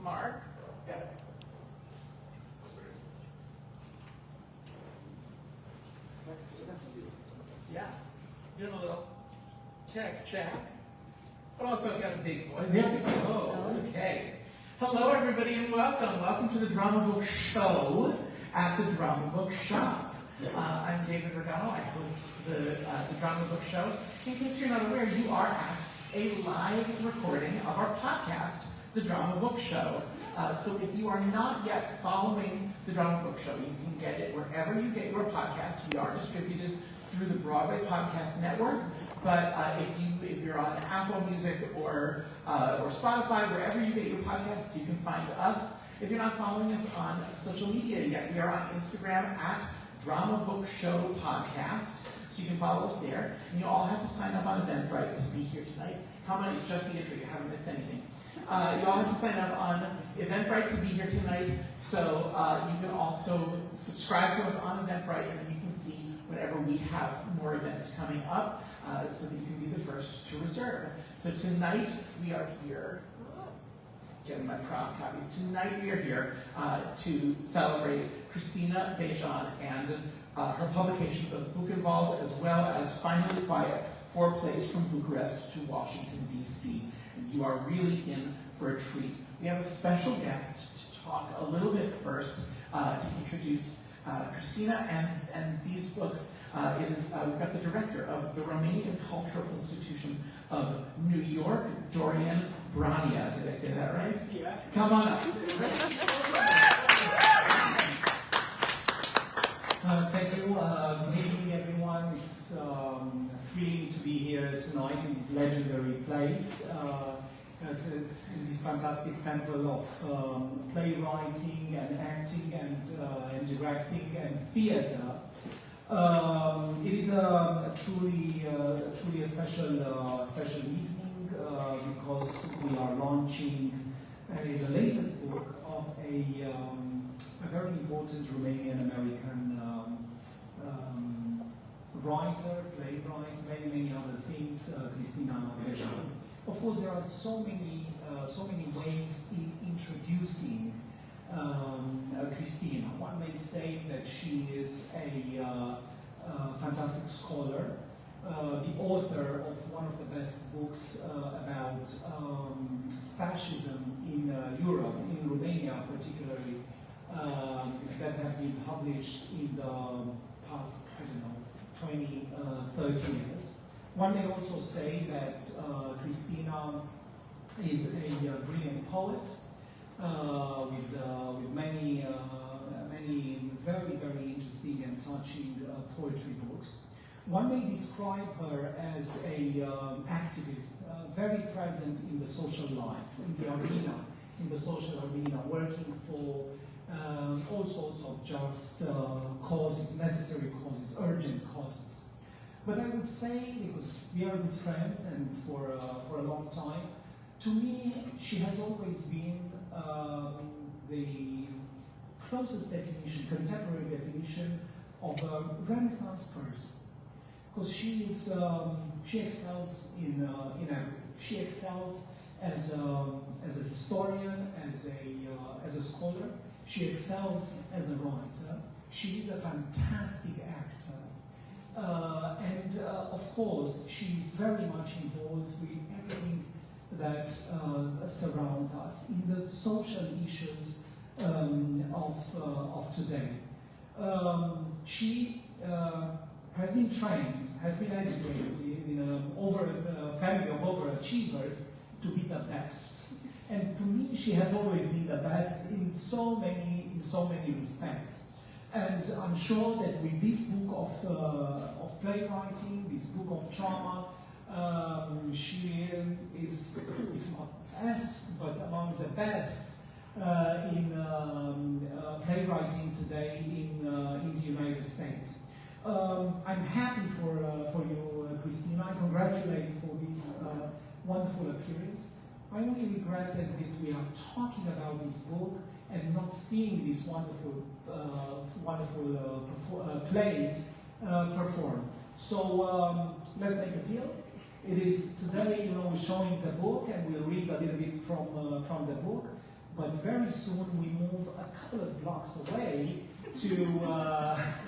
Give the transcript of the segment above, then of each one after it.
Mark? Yeah. Yeah. Give him a little check. But also got a big voice. There we go. Okay. Hello, everybody, and welcome. Welcome to the Drama Book Show at the Drama Book Shop. I'm David Rigano. I host the Drama Book Show. In case you're not aware, you are at a live recording of our podcast, The Drama Book Show. So if you are not yet following The Drama Book Show, you can get it wherever you get your podcast. We are distributed through the Broadway Podcast Network. But if you're on Apple Music or Spotify, wherever you get your podcasts, you can find us. If you're not following us on social media yet, we are on Instagram at Drama Book Show Podcast. So you can follow us there. And you all have to sign up on Eventbrite to be here tonight. Come on, it's just the intro. You haven't missed anything. You all have to sign up on Eventbrite to be here tonight. So you can also subscribe to us on Eventbrite, and then you can see whenever we have more events coming up, so that you can be the first to reserve. So tonight we are here, getting my prop copies. Tonight we are here to celebrate Cristina Bejan and her publications of Buchenwald, as well as Finally Quiet, 4 plays from Bucharest to Washington, D.C. And you are really in for a treat. We have a special guest to talk a little bit first to introduce Cristina and these books. We've got the director of the Romanian Cultural Institute of New York, Dorian Brania. Did I say that right? Yeah. Come on up. Thank you. Good evening, everyone. It's thrilling to be here tonight in this legendary place. It's in this fantastic temple of playwriting and acting and directing and theatre. It is truly a special evening because we are launching the latest book of a very important Romanian-American writer, playwright, many other things, Cristina A. Of course, there are so many ways in introducing Cristina. One may say that she is a fantastic scholar, the author of one of the best books about fascism in Europe, in Romania particularly, that have been published in the past, 20, 30 years. One may also say that Cristina is a brilliant poet with many very, very interesting and touching poetry books. One may describe her as an activist, very present in the social life, in the social arena, working for all sorts of just causes, necessary causes, urgent causes. But I would say, because we are good friends and for a long time, to me, she has always been the closest definition, contemporary definition of a Renaissance person. Because she excels in everything. She excels as a historian, as a scholar. She excels as a writer. She is a fantastic actor. And of course, she's very much involved with everything that surrounds us in the social issues of today. She has been trained, has been educated in a family of overachievers to be the best. And to me, she has always been the best in so many respects. And I'm sure that with this book of playwriting, this book of drama, she is, if not best, but among the best in playwriting today in the United States. I'm happy for you, Cristina. I congratulate you for this wonderful appearance. I only regret is that we are talking about this book and not seeing these wonderful plays performed. So let's make a deal. It is today, we're showing the book, and we'll read a little bit from the book. but very soon we move a couple of blocks away to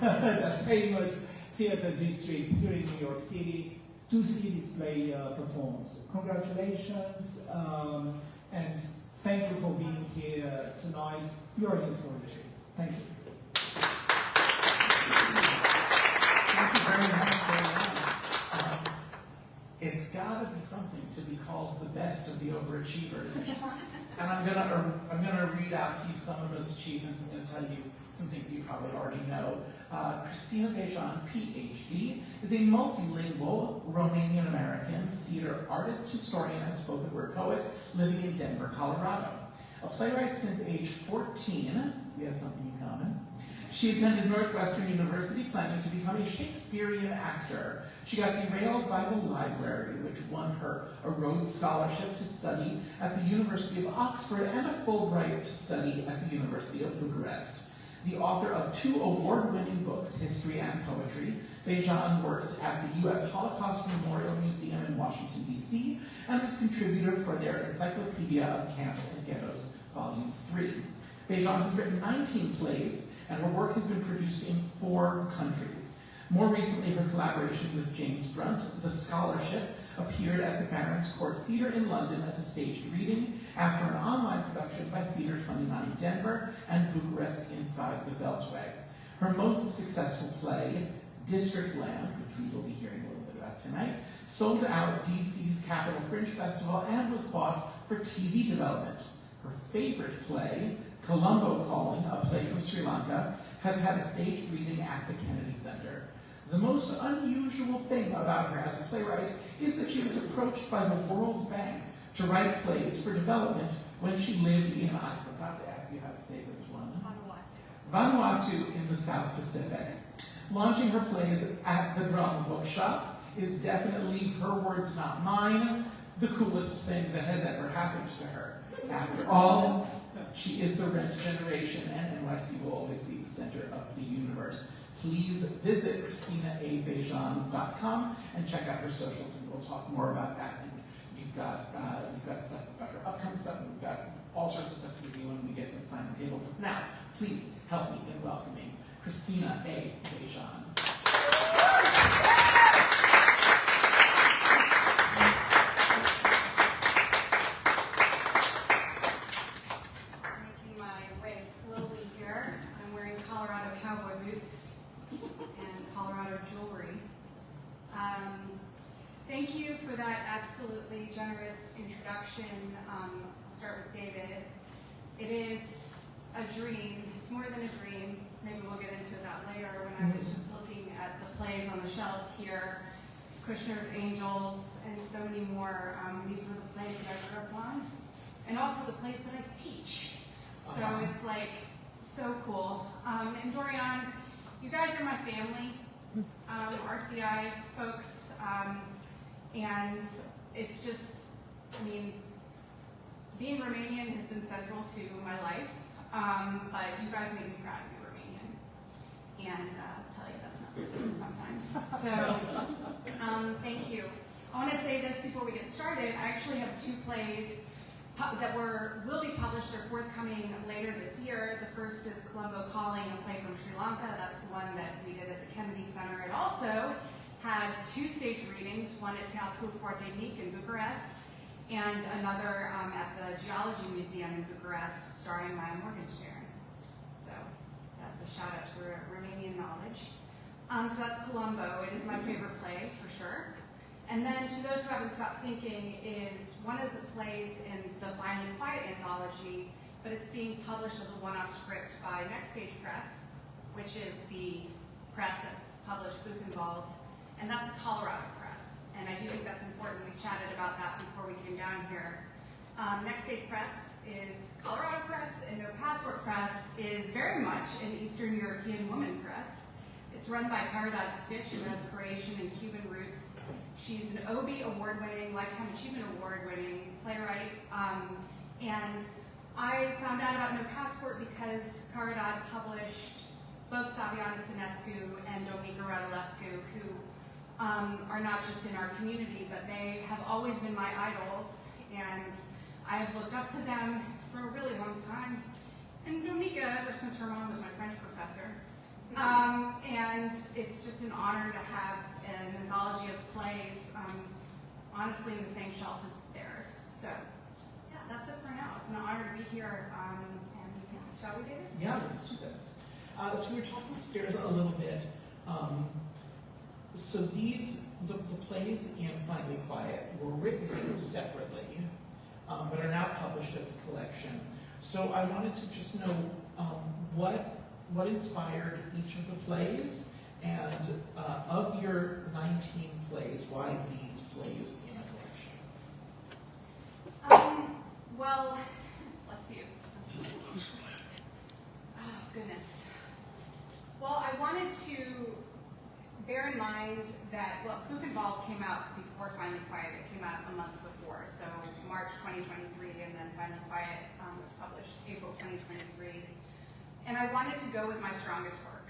the famous theater district here in New York City to see this play performs. Congratulations, and thank you for being here tonight. You are in for a treat. Thank you. Thank you very much, Bejan. It's got to be something to be called the best of the overachievers. And I'm gonna read out to you some of those achievements. I'm gonna tell you some things that you probably already know. Cristina Bejan, PhD, is a multilingual Romanian-American theater artist, historian, and spoken word poet living in Denver, Colorado. A playwright since age 14, we have something in common. She attended Northwestern University planning to become a Shakespearean actor. She got derailed by the library, which won her a Rhodes Scholarship to study at the University of Oxford and a Fulbright to study at the University of Bucharest. The author of 2 award-winning books, History and Poetry, Bejan worked at the U.S. Holocaust Memorial Museum in Washington, D.C., and was contributor for their Encyclopedia of Camps and Ghettos, Volume 3. Bejan has written 19 plays, and her work has been produced in 4 countries. More recently, her collaboration with James Brunt, The Scholarship, appeared at the Barons Court Theatre in London as a staged reading after an online production by Theatre 29 Denver and Bucharest Inside the Beltway. Her most successful play, Districtland, which we will be hearing a little bit about tonight, sold out DC's Capital Fringe Festival and was bought for TV development. Her favorite play, Colombo Calling, a play from Sri Lanka, has had a staged reading at the Kennedy Center. The most unusual thing about her as a playwright is that she was approached by the World Bank to write plays for development when she lived in, I forgot to ask you how to say this one, Vanuatu in the South Pacific. Launching her plays at the Drama Bookshop is definitely, her words not mine, the coolest thing that has ever happened to her. After all, she is the Rent generation, and NYC will always be the center of the universe. Please visit CristinaABejan.com and check out her socials, and we'll talk more about that. And you've got stuff about her upcoming stuff, and we've got all sorts of stuff to do when we get to the sign table. Now, please help me in welcoming Cristina A. Bejan. Making my way slowly here. I'm wearing Colorado cowboy boots and Colorado jewelry. Thank you for that absolutely generous introduction. I'll start with David. It is a dream. It's more than a dream. Maybe we'll get into that later. When I was just looking at the plays on the shelves here, Kushner's Angels, and so many more. These were the plays that I grew up on, and also the plays that I teach. So it's like so cool. And Dorian, you guys are my family, RCI folks, and it's just, I mean, being Romanian has been central to my life, but you guys make me proud to be Romanian, and I'll tell you that's not so easy sometimes. So, thank you. I want to say this before we get started. I actually have 2 plays that will be published. They're forthcoming later this year. The first is Colombo Calling, a play from Sri Lanka. That's the one that we did at the Kennedy Center. It also had 2 stage readings, one at Teatru Fortenic in Bucharest, and another at the Geology Museum in Bucharest, starring Maya Morgenstern. So that's a shout out to Romanian knowledge. So that's Colombo. It is my favorite play, for sure. And then To Those Who Haven't Stopped Thinking is one of the plays in the Finally Quiet anthology, but it's being published as a one-off script by Next Stage Press, which is the press that published Buchenwald, and that's a Colorado press. And I do think that's important. We chatted about that before we came down here. Next Stage Press is Colorado Press, and No Passport Press is very much an Eastern European woman press. It's run by Caridad Stitch, who has Croatian and Cuban roots. She's an Obie award-winning, Lifetime Achievement Award-winning playwright. And I found out about No Passport because Caridad published both Saviana Sinescu and Dominica Radulescu, who are not just in our community, but they have always been my idols. And I have looked up to them for a really long time. And Dominika, ever since her mom was my French professor. And it's just an honor to have an anthology of plays, honestly, in the same shelf as theirs. So, yeah, that's it for now. It's an honor to be here. And shall we, David? Yeah, let's do this. So we were talking upstairs a little bit. So the plays in Finally Quiet were written separately, but are now published as a collection. So I wanted to just know what inspired each of the plays, and of your 19 plays, why these plays in a collection? Well, let's see. Oh, goodness. Well, I wanted to bear in mind that, well, Buchenwald came out before Finally Quiet. It came out a month before, so March 2023, and then Finally Quiet was published April 2023. And I wanted to go with my strongest work.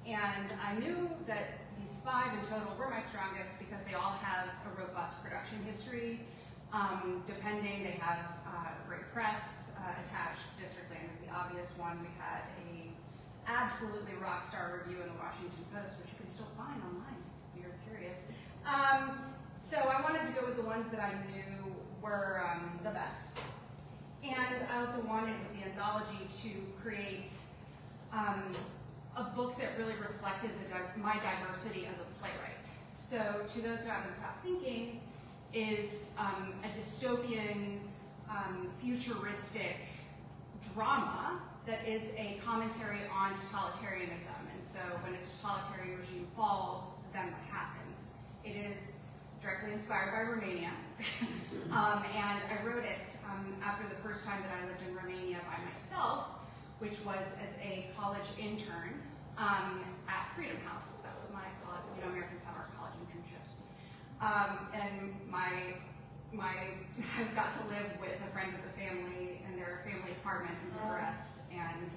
And I knew that these 5 in total were my strongest because they all have a robust production history. Depending, they have great press attached. Districtland is the obvious one. We had a absolutely rock star review in the Washington Post, which you can still find online if you're curious. So I wanted to go with the ones that I knew were the best. And I also wanted with the anthology to create a book that really reflected my diversity as a playwright. So To Those Who Haven't Stopped Thinking is a dystopian, futuristic drama that is a commentary on totalitarianism. And so when a totalitarian regime falls, then what happens? It is directly inspired by Romania. And I wrote it after the first time that I lived in Romania by myself, which was as a college intern at Freedom House. That was my college, Americans have our college internships. And I got to live with a friend of the family in their family apartment in Bucharest and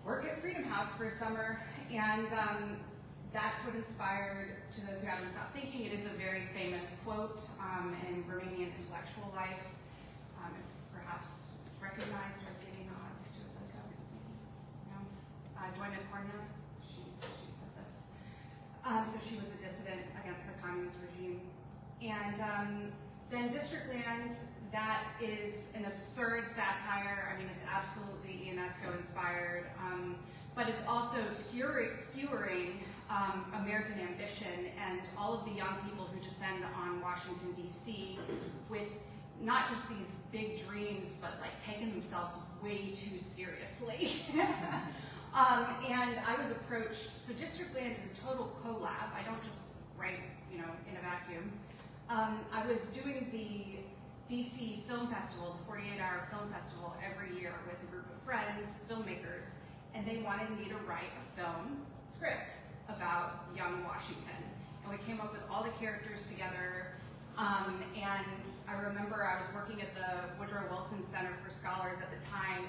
work at Freedom House for a summer. And that's what inspired To Those Who Haven't Stopped Thinking. It is a very famous quote in Romanian intellectual life, perhaps recognized or seeing nods to Those Who Haven't Stopped Thinking. No? Doina Cornea, she said this. So she was a dissident against the communist regime. And then Districtland, that is an absurd satire. I mean, it's absolutely UNESCO inspired, but it's also skewering American ambition and all of the young people who descend on Washington, D.C. with not just these big dreams, but like taking themselves way too seriously. And I was approached, so Districtland is a total collab. I don't just write, in a vacuum. I was doing the DC Film Festival, the 48-hour film festival every year with a group of friends, filmmakers, and they wanted me to write a film script about young Washington. And we came up with all the characters together. And I remember I was working at the Woodrow Wilson Center for Scholars at the time,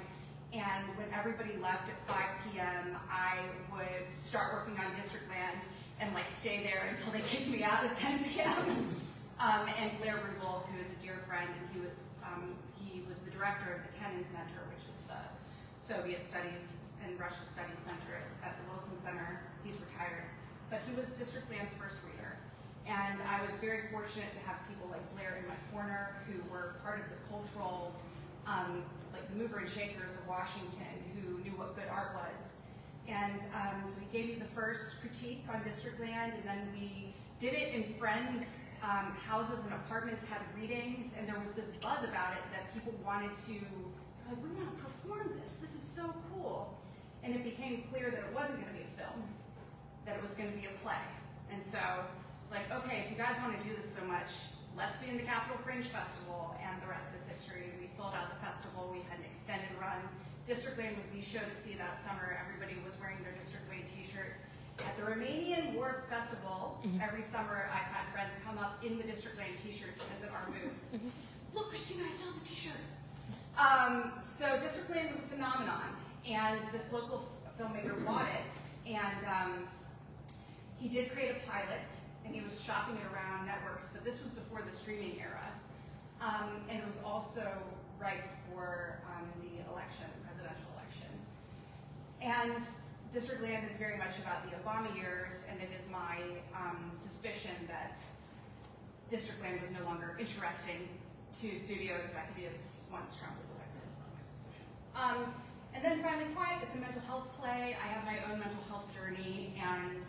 and when everybody left at 5 p.m., I would start working on Districtland and stay there until they kicked me out at 10 p.m. And Blair Rubel, who is a dear friend, and he was the director of the Kennan Center, which is the Soviet Studies and Russian Studies Center at the Wilson Center. He's retired, but he was Districtland's first reader. And I was very fortunate to have people like Blair in my corner who were part of the cultural, the mover and shakers of Washington, who knew what good art was. And so he gave me the first critique on Districtland, and then we did it in friends' houses and apartments, had readings, and there was this buzz about it that people wanted to, we want to perform this. This is so cool. And it became clear that it wasn't going to be a film, that it was going to be a play. And so it's like, okay, if you guys want to do this so much, let's be in the Capitol Fringe Festival, and the rest is history. We sold out the festival. We had an extended run. Districtland was the show to see that summer. Everybody was wearing their Districtland t-shirt. At the Romanian Wharf Festival, every summer I've had friends come up in the Districtland t-shirt to visit our booth. Look, Christina, I still have the t-shirt. So Districtland was a phenomenon, and this local filmmaker bought it, and he did create a pilot, and he was shopping it around networks, but this was before the streaming era. And it was also right for the election, presidential election. And Districtland is very much about the Obama years, and it is my suspicion that Districtland was no longer interesting to studio executives once Trump was elected. That's my suspicion. And then finally, Quiet, it's a mental health play. I have my own mental health journey, and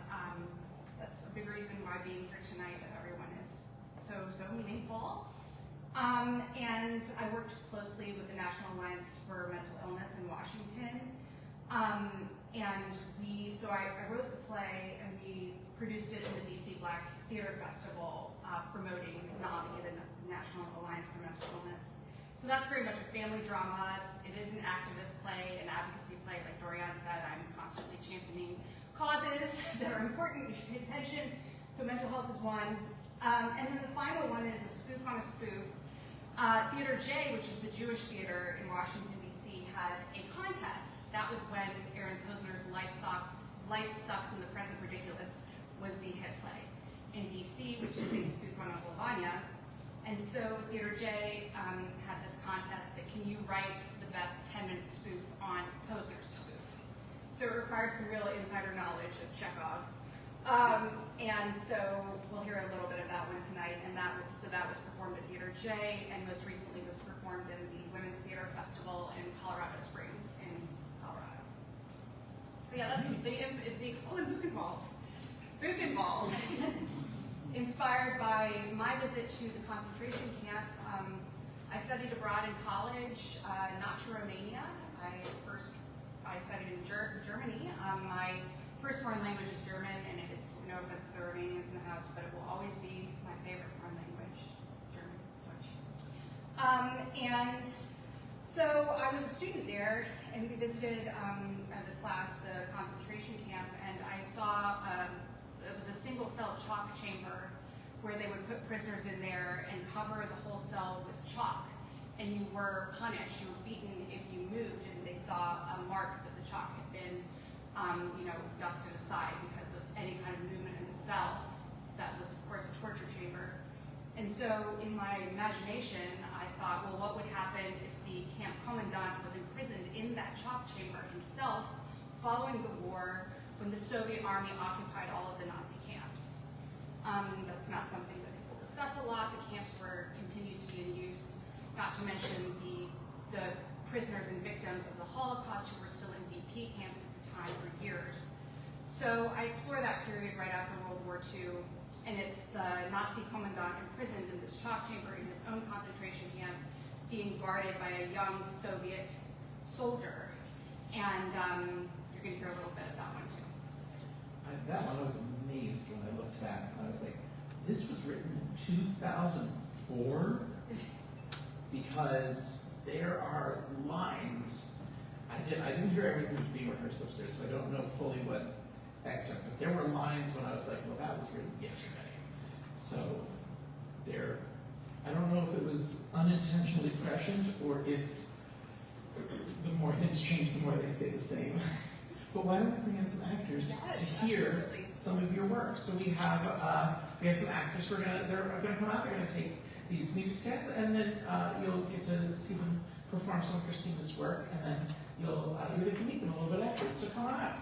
that's a big reason why being here tonight with everyone is so meaningful. And I worked closely with the National Alliance for Mental Illness in Washington. So I wrote the play, and we produced it in the DC Black Theater Festival, promoting NAMI, the National Alliance for Mental Illness. So that's very much a family drama. It is an activist play, an advocacy play. Like Dorian said, I'm constantly championing causes that are important. You should pay attention. So mental health is one. And then the final one is a spoof on a spoof. Theater J, which is the Jewish theater in Washington, D.C., had a contest. That was when Aaron Posner's Life Sucks and the Present Ridiculous was the hit play in D.C., which is a spoof on Uncle Vanya. And so Theater J had this contest that can you write the best 10-minute spoof on Posner's spoof? So it requires some real insider knowledge of Chekhov. And so we'll hear a little bit of that one tonight. And that was performed at Theater J, and most recently was performed in the Women's Theater Festival in Colorado Springs in Colorado. So yeah, that's and Buchenwald. Buchenwald. Inspired by my visit to the concentration camp. I studied abroad in college, not to Romania. I studied in Germany. My first foreign language is German, and no offense to the Romanians in the house, but it will always be my favorite foreign language, German, Dutch. And so I was a student there, and we visited as a class the concentration camp, and I saw it was a single-cell chalk chamber where they would put prisoners in there and cover the whole cell with chalk, and you were punished, you were beaten if you moved, and they saw a mark that the chalk had been dusted aside because of any kind of movement in the cell. That was, of course, a torture chamber. And so in my imagination, I thought, well, what would happen if the camp commandant was imprisoned in that chalk chamber himself following the war when the Soviet army occupied all of the Nazi camps? That's not something that people discuss a lot. The camps continued to be in use, not to mention the prisoners and victims of the Holocaust who were still in DP camps at the time for years. So I explore that period right after World War II, and it's the Nazi commandant imprisoned in this chalk chamber in his own concentration camp, being guarded by a young Soviet soldier. And you're going to hear a little bit of that one too. That one I was amazed when I looked back. I was like, this was written in 2004? Because there are lines. I didn't hear everything was being rehearsed upstairs, so I don't know fully what excerpt, but there were lines when I was like, well, that was written yesterday. So I don't know if it was unintentionally prescient or if the more things change, the more they stay the same. But why don't we bring in some actors to hear some of your work? So we have some actors they're gonna come out, they're gonna take these music sets, and then you'll get to see them perform some of Christina's work, and then you'll get to meet them a little bit afterwards. So come on out.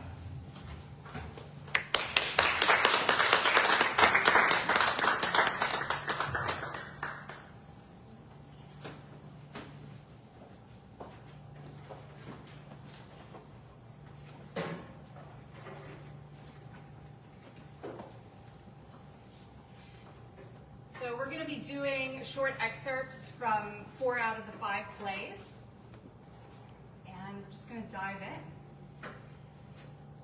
So we're going to be doing short excerpts from 4 out of the 5 plays. And we're just going to dive in.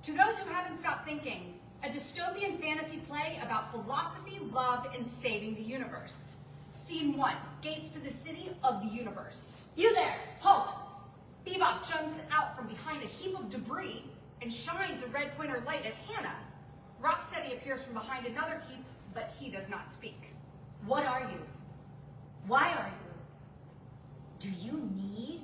To those who haven't stopped thinking, a dystopian fantasy play about philosophy, love, and saving the universe. Scene 1, gates to the city of the universe. You there, halt! Bebop jumps out from behind a heap of debris and shines a red pointer light at Hannah. Rocksteady appears from behind another heap, but he does not speak. What are you? Why are you? Do you need?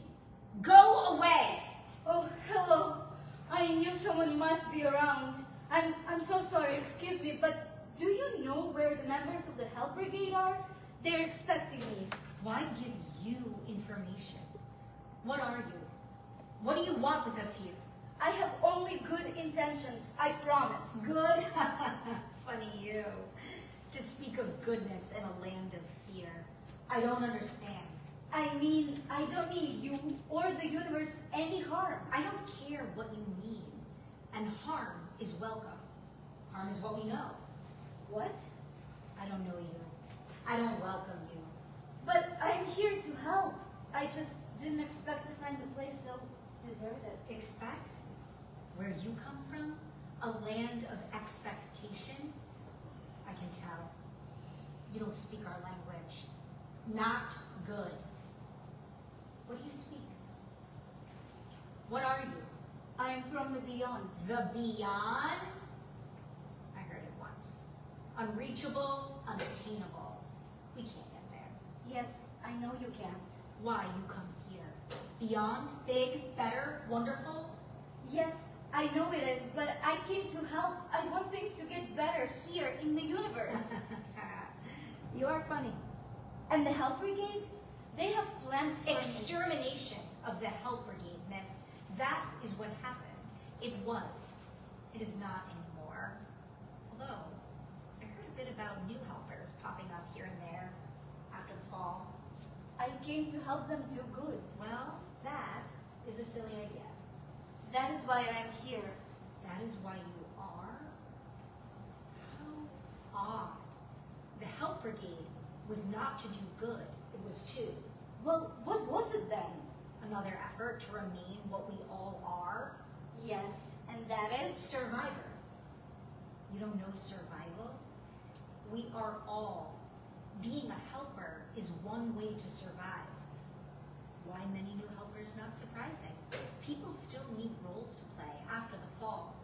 Go away! Oh, hello. I knew someone must be around. I'm so sorry, excuse me, but do you know where the members of the Help Brigade are? They're expecting me. Why information. What are you? What do you want with us here? I have only good intentions, I promise. Good? Funny you. To speak of goodness in a land of fear. I don't understand. I don't mean you or the universe any harm. I don't care what you mean. And harm is welcome. Harm is what we know. What? I don't know you. I don't welcome you. But I'm here to help. I just didn't expect to find the place so deserted. Expect? Where you come from? A land of expectation? I can tell. You don't speak our language. Not good. What do you speak? What are you? I am from the beyond. The beyond? I heard it once. Unreachable, unattainable. We can't get there. Yes, I know you can't. Why you come here? Beyond? Big? Better? Wonderful? Yes, I know it is, but I came to help. I want things to get better here in the universe. You are funny. And the Help Brigade? They have plans for me. Extermination of the Help Brigade, miss. That is what happened. It was. It is not anymore. Although, I heard a bit about new helpers popping up here and there after the fall. I came to help them do good. Well, that is a silly idea. That is why I am here. That is why you are? How odd. The Help Brigade was not to do good. It was to. Well, what was it then? Another effort to remain what we all are. Yes, and that is? Survivors. You don't know survival? We are all. Being a helper is one way to survive. Why many new helpers? Not surprising. People still need roles to play after the fall.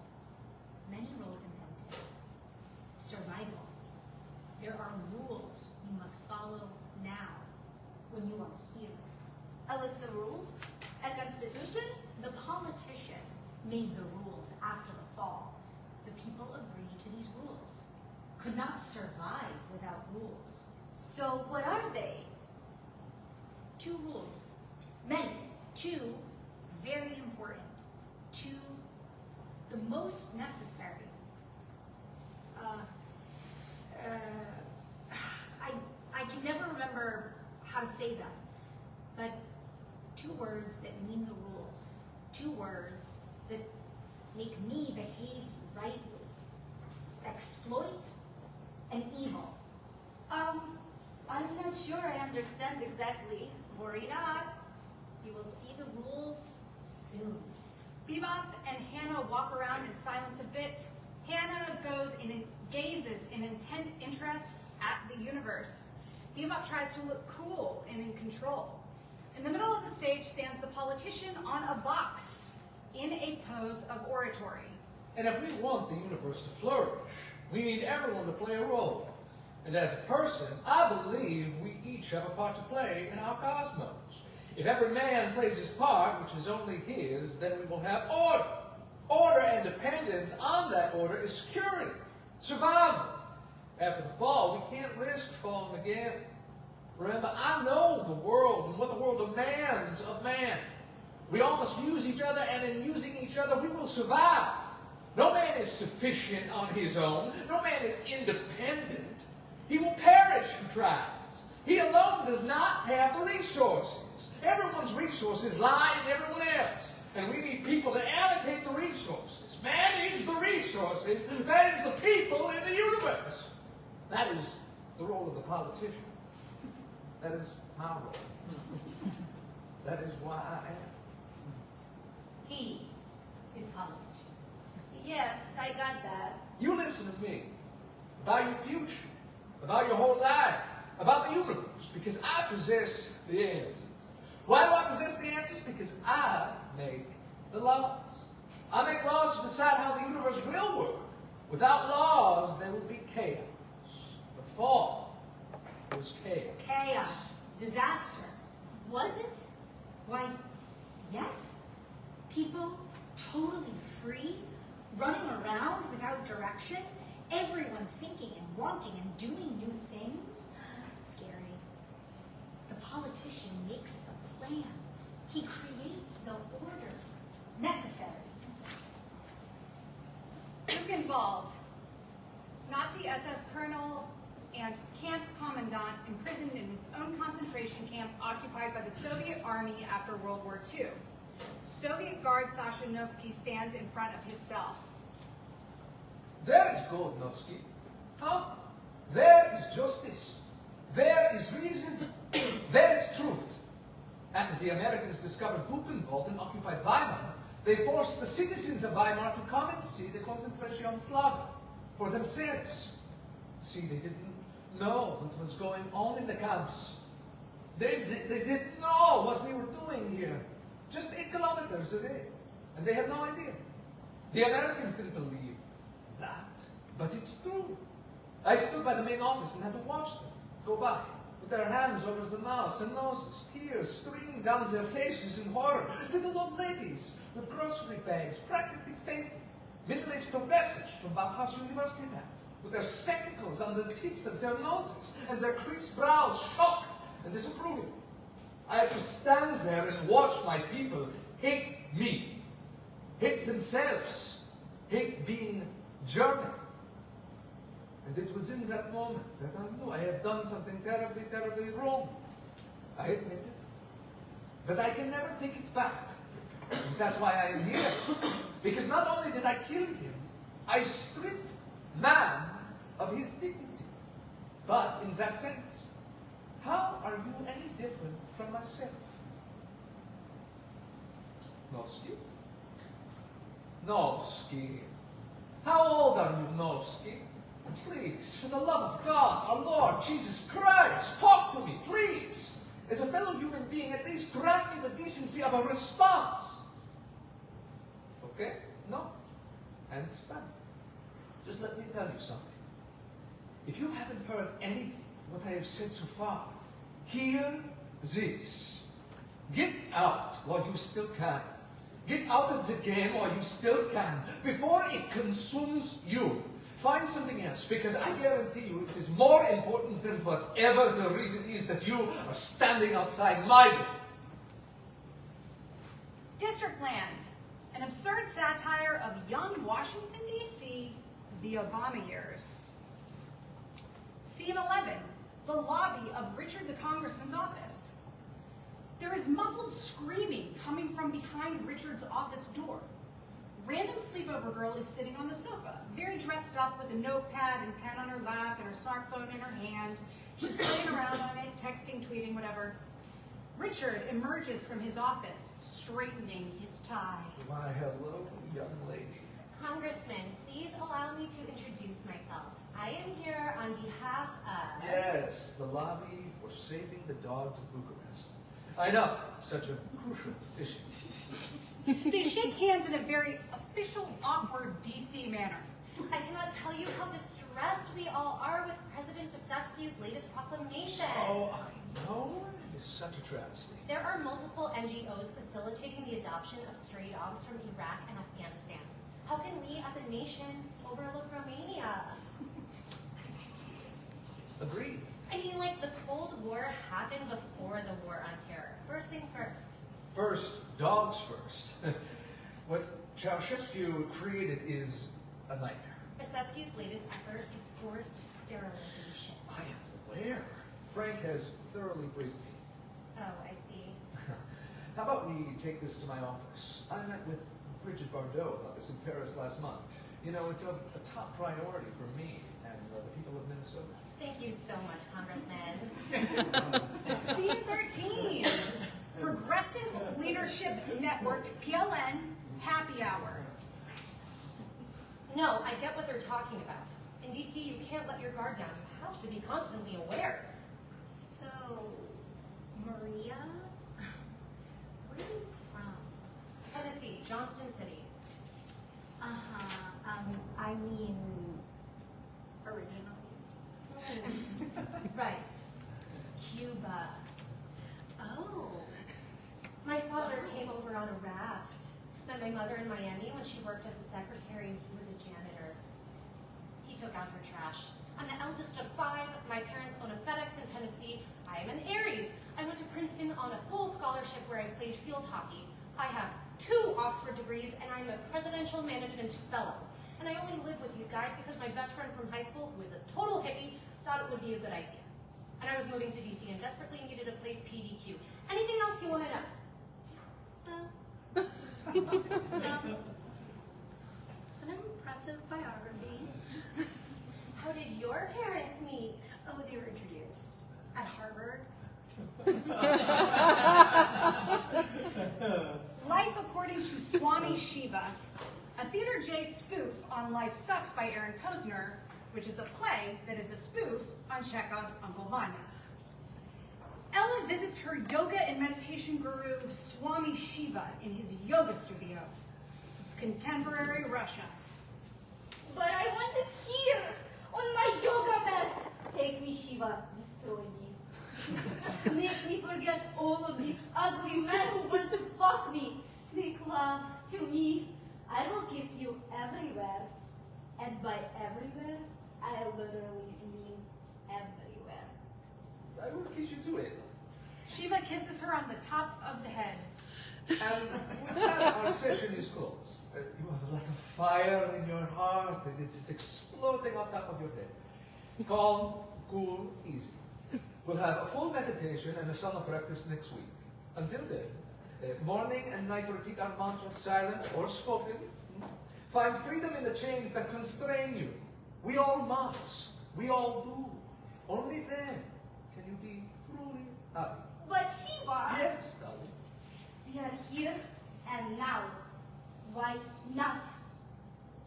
Many roles invented. Survival. There are rules you must follow now when you are here. A list of rules? A constitution? The politician made the rules after the fall. The people agreed to these rules. Could not survive without rules. So what are they? 2 rules. Many. 2 very important. 2 the most necessary. I can never remember how to say them, but 2 words that mean the rules. 2 words that make me behave rightly. Exploit and evil. I'm not sure I understand exactly. Worry not. You will see the rules soon. Bebop and Hannah walk around in silence a bit. Hannah gazes in intent interest at the universe. Bebop tries to look cool and in control. In the middle of the stage stands the politician on a box in a pose of oratory. And if we want the universe to flourish, we need everyone to play a role. And as a person, I believe we each have a part to play in our cosmos. If every man plays his part, which is only his, then we will have order. Order and dependence on that order is security, survival. After the fall, we can't risk falling again. Remember, I know the world and what the world demands of man. We all must use each other, and in using each other, we will survive. No man is sufficient on his own. No man is independent. He will perish who tries. He alone does not have the resources. Everyone's resources lie in everyone else. And we need people to allocate the resources, manage the resources, manage the people in the universe. That is the role of the politician. That is my role. That is why I am. He is politician. Yes, I got that. You listen to me about your future, about your whole life, about the universe, because I possess the answers. Why do I possess the answers? Because I make the laws. I make laws to decide how the universe will work. Without laws, there would be chaos. The fall was chaos. Chaos. Disaster. Was it? Why, yes. People totally free, running around without direction, everyone thinking and wanting and doing new things. Scary. The politician makes the plan. He creates the order necessary. Buchenwald, Nazi SS colonel and camp commandant imprisoned in his own concentration camp occupied by the Soviet army after World War II. Soviet guard Sashanovsky stands in front of his cell. There is good, Novsky. Huh? There is justice. There is reason. There is truth. After the Americans discovered Buchenwald and occupied Weimar, they forced the citizens of Weimar to come and see the Konzentrationslager for themselves. See, they didn't know what was going on in the camps. They didn't know what we were doing here. Just 8 kilometers away. And they had no idea. The Americans didn't believe that. But it's true. I stood by the main office and had to watch them go by with their hands over their mouths and noses, tears streaming down their faces in horror. Little old ladies with grocery bags, practically fainting. Middle-aged professors from Bauhaus University with their spectacles on the tips of their noses and their creased brows shocked and disapproving. I had to stand there and watch my people hate me, hate themselves, hate being German. And it was in that moment that I knew I had done something terribly, terribly wrong. I admit it. But I can never take it back. And that's why I am here. Because not only did I kill him, I stripped man of his dignity. But in that sense, how are you any different from myself? Novsky? Novsky. How old are you, Novsky? Please, for the love of God, our Lord Jesus Christ, talk to me, please. As a fellow human being, at least grant me the decency of a response. Okay? No? I understand. Just let me tell you something. If you haven't heard anything of what I have said so far, hear this. Get out while you still can. Get out of the game while you still can, before it consumes you. Find something else, because I guarantee you it is more important than whatever the reason is that you are standing outside my door. Districtland, an absurd satire of young Washington, D.C., the Obama years. Scene 11, the lobby of Richard the Congressman's office. There is muffled screaming coming from behind Richard's office door. Random sleepover girl is sitting on the sofa, very dressed up with a notepad and pen on her lap and her smartphone in her hand. She's playing around on it, texting, tweeting, whatever. Richard emerges from his office, straightening his tie. Why, hello, young lady. Congressman, please allow me to introduce myself. I am here on behalf of... Yes, the lobby for saving the dogs of Bucharest. I know, such a crucial issue. They shake hands in a very official, awkward DC manner. I cannot tell you how distressed we all are with President Sesescu's latest proclamation. Oh, I know. It is such a travesty. There are multiple NGOs facilitating the adoption of stray dogs from Iraq and Afghanistan. How can we as a nation overlook Romania? Agreed. I mean, like, the Cold War happened before the War on Terror. First things first. First, dogs first. What Ceausescu created is a nightmare. Sesescu's latest effort is forced sterilization. I am aware. Frank has thoroughly briefed me. Oh, I see. How about we take this to my office? I met with Bridget Bardot about this in Paris last month. You know, it's of a top priority for me and the people of Minnesota. Thank you so much, Congressman. Scene 13, Progressive Leadership Network, PLN, happy hour. No, I get what they're talking about. In DC, you can't let your guard down. You have to be constantly aware. So, Maria, where are you from? Tennessee, Johnston City. I mean, originally. Right. Cuba. Oh. My father came over on a raft. Met my mother in Miami when she worked as a secretary and he was a janitor. He took out her trash. I'm the eldest of 5. My parents own a FedEx in Tennessee. I am an Aries. I went to Princeton on a full scholarship where I played field hockey. I have 2 Oxford degrees, and I'm a presidential management fellow. And I only live with these guys because my best friend from high school, who is a total hippie, thought it would be a good idea. And I was moving to DC and desperately needed a place PDQ. Anything else you want to know? It's an impressive biography. How did your parents meet? Oh, they were introduced at Harvard. Life According to Swami Shiva, a Theater J spoof on Life Sucks by Aaron Posner, which is a play that is a spoof on Chekhov's Uncle Vanya. Ella visits her yoga and meditation guru, Swami Shiva, in his yoga studio, contemporary Russia. But I want it here, on my yoga mat. Take me, Shiva, destroy me. Make me forget all of these ugly men who want to fuck me. Make love to me. I will kiss you everywhere. And by everywhere, I literally mean everywhere. I will kiss you too, Ella. Shiva kisses her on the top of the head. And with that, our session is closed. You have a lot of fire in your heart, and it is exploding on top of your head. Calm, cool, easy. We'll have a full meditation and a sauna practice next week. Until then, morning and night repeat our mantra, silent or spoken. Find freedom in the chains that constrain you. We all must. We all do. Only then can you be truly happy. But Shiva, Yes, darling. we are here and now. Why not?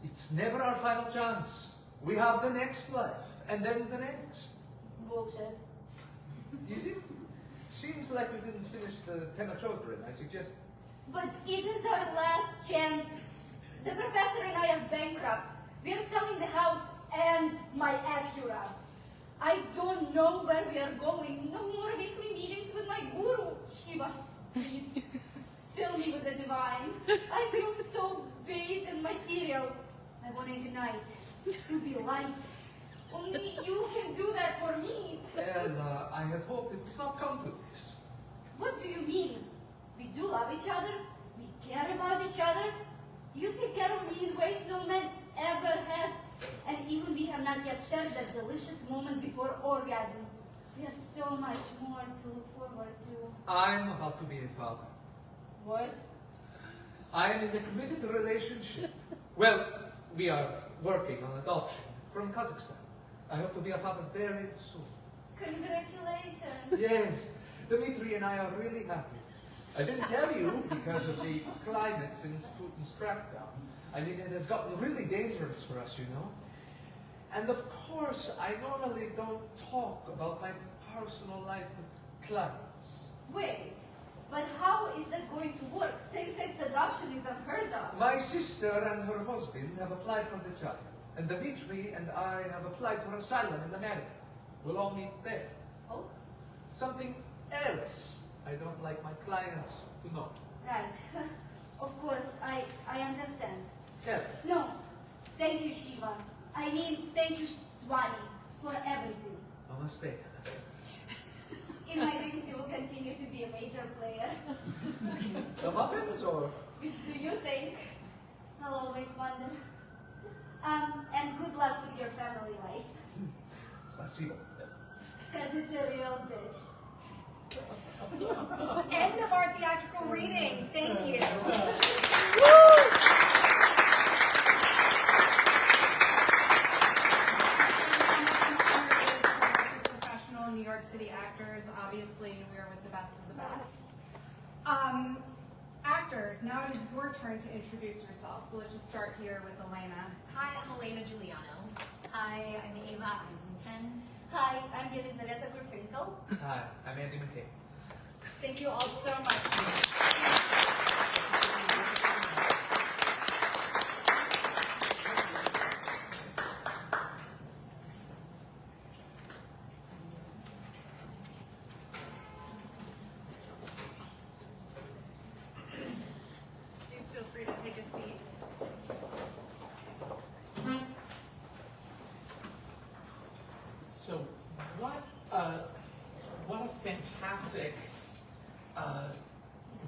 It's never our final chance. We have the next life, and then the next. Bullshit. Is it? Seems like we didn't finish the Penachotrin I suggested. But it is our last chance. The professor and I are bankrupt. We are selling the house and my Acura. I don't know where we are going. No more weekly meetings with my guru. Shiva, please, fill me with the divine. I feel so base and material. I want to ignite, to be light. Only you can do that for me. Well, I had hoped it would not come to this. What do you mean? We do love each other. We care about each other. You take care of me in ways no man ever has. And even we have not yet shared that delicious moment before orgasm. We have so much more to look forward to. I'm about to be a father. What? I am in a committed relationship. Well, we are working on adoption from Kazakhstan. I hope to be a father very soon. Congratulations. Yes, Dmitry and I are really happy. I didn't tell you because of the climate since Putin's crackdown. I mean, it has gotten really dangerous for us, you know. And of course, I normally don't talk about my personal life with clients. Wait, but how is that going to work? Same-sex adoption is unheard of. My sister and her husband have applied for the child, and Dmitry and I have applied for asylum in America. We'll all meet there. Oh, Something else I don't like my clients to know. right. Of course, I understand. Yeah. No, thank you, Shiva. I mean, thank you, Swami, for everything. Namaste. In my dreams, you will continue to be a major player. The muffins or? Which do you think? I'll always wonder. And good luck with your family life. Spasibo. Because it's a real bitch. End of our theatrical reading. Thank you. Professional New York City actors. Obviously, we are with the best of the best. Actors, now it is your turn to introduce yourself. So let's just start here with Elena. Hi, I'm Elena Giuliano. Hi, I'm Eva Eisensen. Hi, I'm Yelizaveta Gurfinkel. Hi, I'm Andy McKay. Thank you all so much. Please feel free to take a seat. fantastic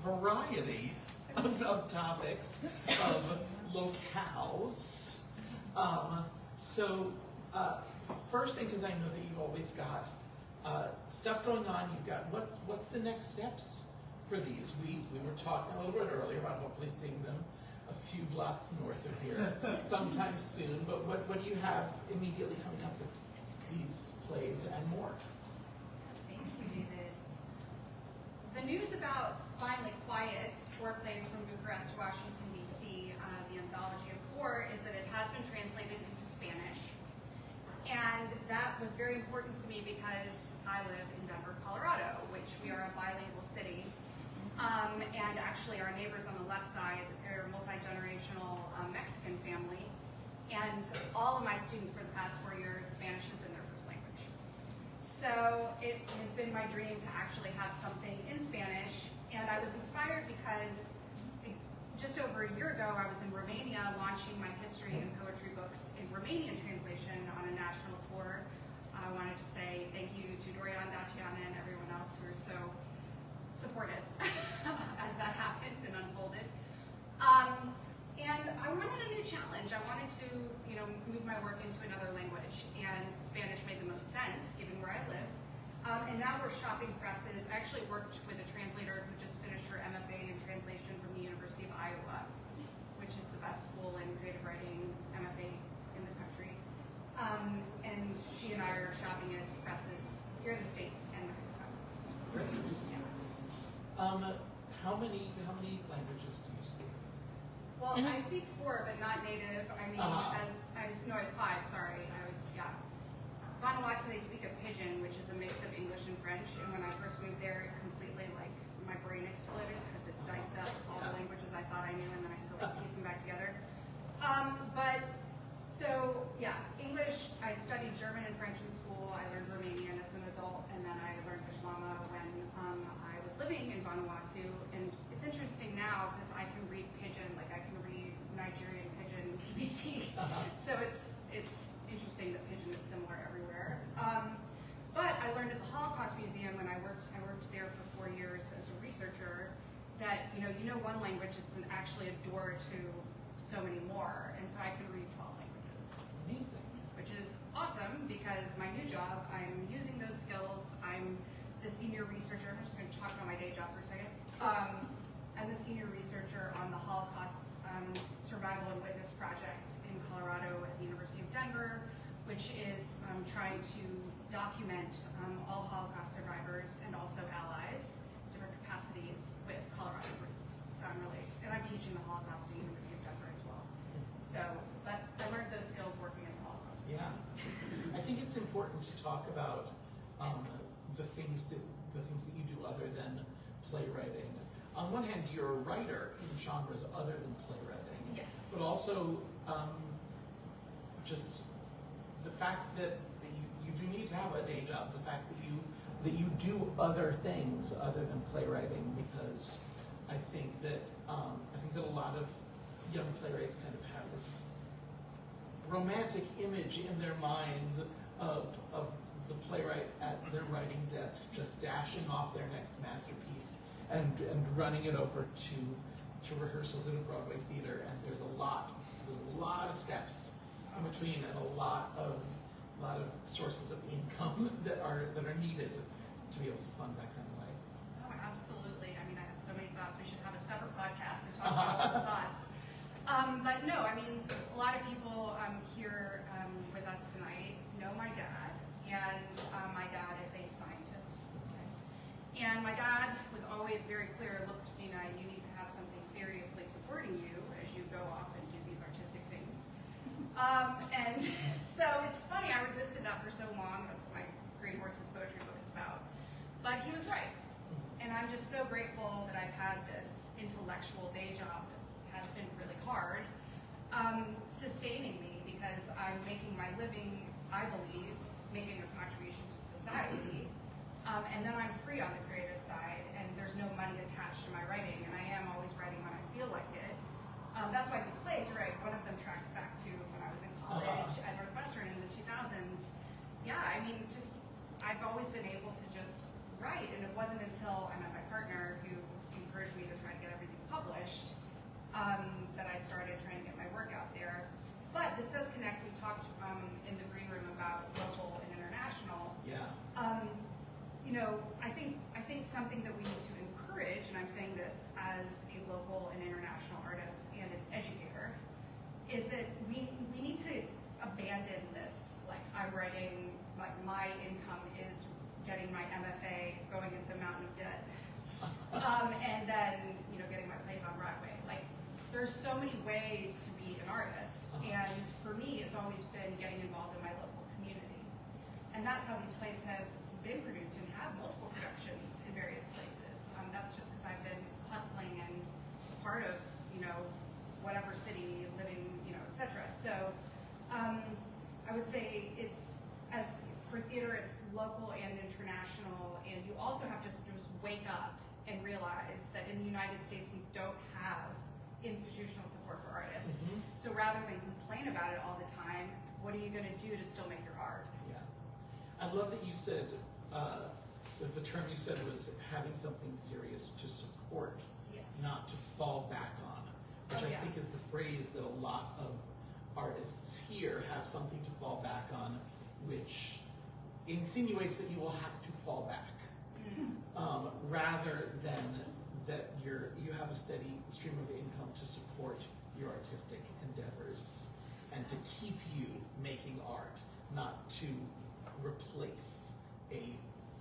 variety of topics, of locales. First thing, because I know that you've always got stuff going on, you've got, what's the next steps for these? We were talking a little bit earlier about hopefully seeing them a few blocks north of here sometime soon, but what do you have immediately coming up with these plays and more? Thank you, David. The news about Finally Quiet, 4 plays from Bucharest, Washington, D.C., the anthology of 4, is that it has been translated into Spanish. And that was very important to me because I live in Denver, Colorado, which we are a bilingual city. And actually our neighbors on the left side are a multi-generational Mexican family. And all of my students for the past 4 years, Spanish has been their first language. So it has been my dream to actually have something in Spanish. And I was inspired because just over a year ago, I was in Romania launching my history and poetry books in Romanian translation on a national tour. I wanted to say thank you to Dorian, Daciana, and everyone else who are so supportive as that happened and unfolded. And I wanted a new challenge. I wanted to, move my work into another language, and Spanish made the most sense given where I live. And now we're shopping presses. I actually worked with a translator who just finished her MFA in translation from the University of Iowa, which is the best school in creative writing MFA in the country. And she and I are shopping at presses here in the States and Mexico. Great. Yeah. How many languages do you speak? Well, I speak 4, but not native. I mean, I have 5, sorry. Vanuatu, they speak a Pidgin, which is a mix of English and French. And when I first moved there, it completely, my brain exploded because it diced up all the languages I thought I knew, and then I had to, piece them back together. English, I studied German and French in school. I learned Romanian as an adult, and then I learned Bishlama when I was living in Vanuatu. And it's interesting now because I can read Pidgin, I can read Nigerian Pidgin, BBC. So it's interesting that Pidgin is similar everywhere. But I learned at the Holocaust Museum when I worked there for 4 years as a researcher that, one language is actually a door to so many more. And so I can read 12 languages. Amazing. Which is awesome because my new job, I'm using those skills. I'm the senior researcher. I'm just going to talk about my day job for a second. I'm the senior researcher on the Holocaust Survival and Witness Project in Colorado at the University of Denver, which is trying to document all Holocaust survivors and also allies, different capacities with Colorado roots. So I'm teaching the Holocaust at the University of Denver as well. So, but I learned those skills working in the Holocaust. Yeah, I think it's important to talk about the things that you do other than playwriting. On one hand, you're a writer in genres other than playwriting. Yes. But also, just the fact that you do need to have a day job. The fact that you do other things other than playwriting, because I think that a lot of young playwrights kind of have this romantic image in their minds of the playwright at their writing desk just dashing off their next masterpiece and running it over to rehearsals at a Broadway theater. And there's a lot of steps in between and a lot of sources of income that are needed to be able to fund that kind of life. Oh, absolutely. I mean, I have so many thoughts. We should have a separate podcast to talk about all the thoughts. But no, I mean, a lot of people here with us tonight know my dad, and my dad is a scientist. Okay? And my dad was always very clear, look, Cristina, you need to have something seriously supporting you as you go off and do these artistic things. And so it's funny, I resisted that for so long. That's what my Green Horses poetry book is about. But he was right. And I'm just so grateful that I've had this intellectual day job that has been really hard, sustaining me, because I'm making my living, I believe, making a contribution to society. And then I'm free on the creative side, and there's no money attached to my writing, and I am always writing when I feel like it. That's why these plays, right, one of them tracks back to when I was in college at Northwestern in the 2000s. Yeah, I mean, I've always been able to just write, and it wasn't until something that we need to encourage, and I'm saying this as a local and international artist and an educator, is that we need to abandon this, like I'm writing, like my income is getting my MFA, going into a mountain of debt, and then, you know, getting my plays on Broadway. Like, there's so many ways to be an artist, and for me, it's always been getting involved in my local community. And that's how these plays have been produced and have multiple productions in various places. That's just because I've been hustling and part of, you know, whatever city, living, you know, etc. So I would say it's, as for theater, it's local and international, and you also have to just wake up and realize that in the United States we don't have institutional support for artists. So rather than complain about it all the time, what are you going to do to still make your art? Yeah. I love that you said, that the term you said was having something serious to support, Yes. not to fall back on, which Oh, I yeah. think is the phrase that a lot of artists here have something to fall back on, which insinuates that you will have to fall back, rather than that you have a steady stream of income to support your artistic endeavors and to keep you making art, not to replace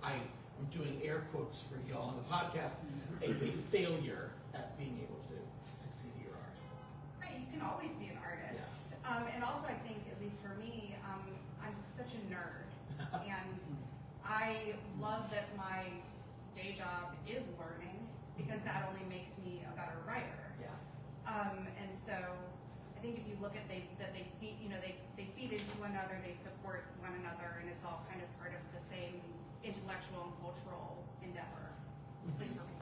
I'm doing air quotes for y'all on the podcast, a failure at being able to succeed at your art. Right, you can always be an artist. And also I think, at least for me, I'm such a nerd. And I love that my day job is learning, because that only makes me a better writer. Yeah. And so I think if you look at that they feed, you know, they feed into one another, they support one another, and it's all kind of part of the same intellectual and cultural endeavor, at least for me.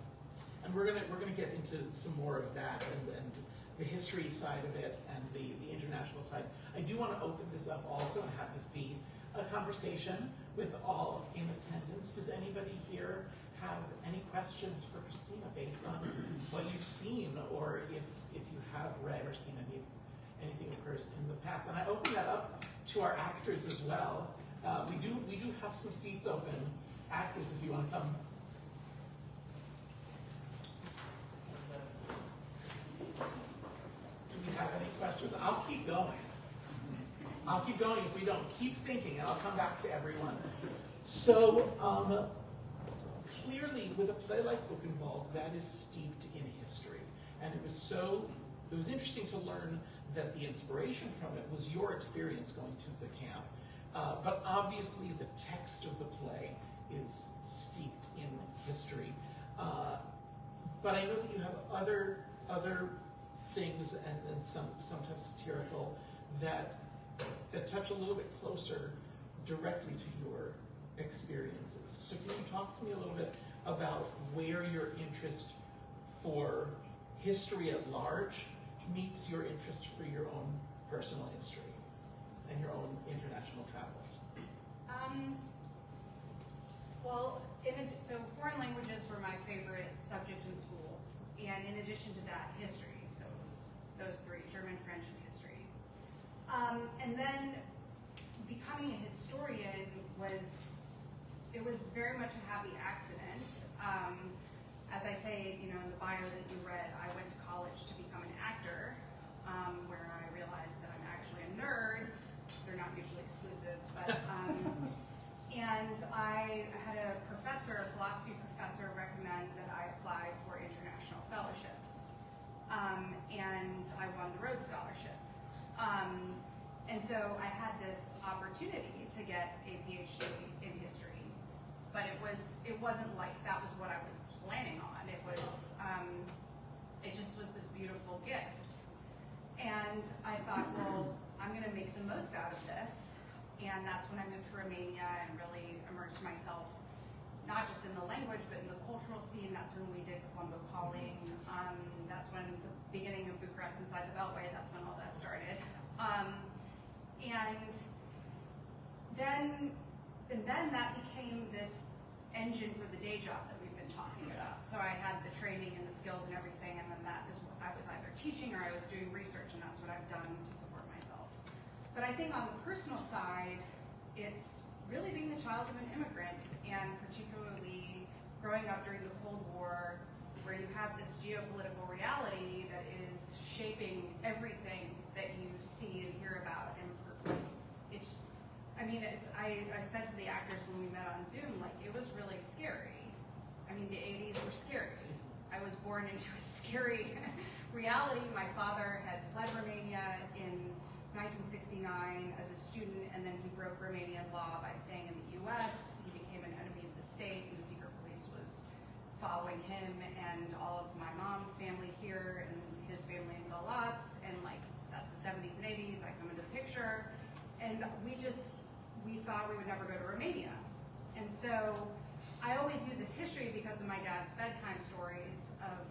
And we're gonna get into some more of that and the history side of it and the international side. I do want to open this up also and have this be a conversation with all in attendance. Does anybody here have any questions for Cristina based on what you've seen, or if you have read or seen anything of hers in the past? And I open that up to our actors as well. We do have some seats open. Actors, if you want to come. Do we have any questions? I'll keep going. I'll keep going if we don't. Keep thinking, and I'll come back to everyone. So, clearly, with a play like Buchenwald, that is steeped in history. And it was interesting to learn that the inspiration from it was your experience going to the camp. But obviously, the text of the play is steeped in history. But I know that you have other things and sometimes satirical that touch a little bit closer directly to your experiences. So can you talk to me a little bit about where your interest for history at large meets your interest for your own personal history and your own international travels? Well, so foreign languages were my favorite subject in school, and in addition to that, history. So it was those three: German, French, and history. And then becoming a historian was very much a happy accident. As I say, you know, in the bio that you read, I went to college to become an actor, where I realized that I'm actually a nerd. They're not mutually exclusive, but and I had a philosophy professor, recommend that I apply for international fellowships, and I won the Rhodes Scholarship. And so I had this opportunity to get a PhD in history, but it wasn't like that was what I was planning on. It just was this beautiful gift. And I thought, well, I'm gonna make the most out of this. And that's when I moved to Romania and really immersed myself, not just in the language, but in the cultural scene. That's when we did Colombo Calling. That's when the beginning of Bucharest Inside the Beltway, that's when all that started. And then that became this engine for the day job that we've been talking about. So I had the training and the skills and everything, and then that is what I was either teaching or I was doing research, and that's what I've done to support myself. But I think on the personal side, it's really being the child of an immigrant, and particularly growing up during the Cold War, where you have this geopolitical reality that is shaping everything that you see and hear about. And it's, I mean, I said to the actors when we met on Zoom, like, it was really scary. I mean, the 80s were scary. I was born into a scary reality. My father had fled Romania in 1969 as a student, and then he broke Romanian law by staying in the US. He became an enemy of the state, and the secret police was following him and all of my mom's family here and his family in Galatz, and like, that's the 70s and 80s. I come into the picture, and we thought we would never go to Romania. And so I always knew this history because of my dad's bedtime stories of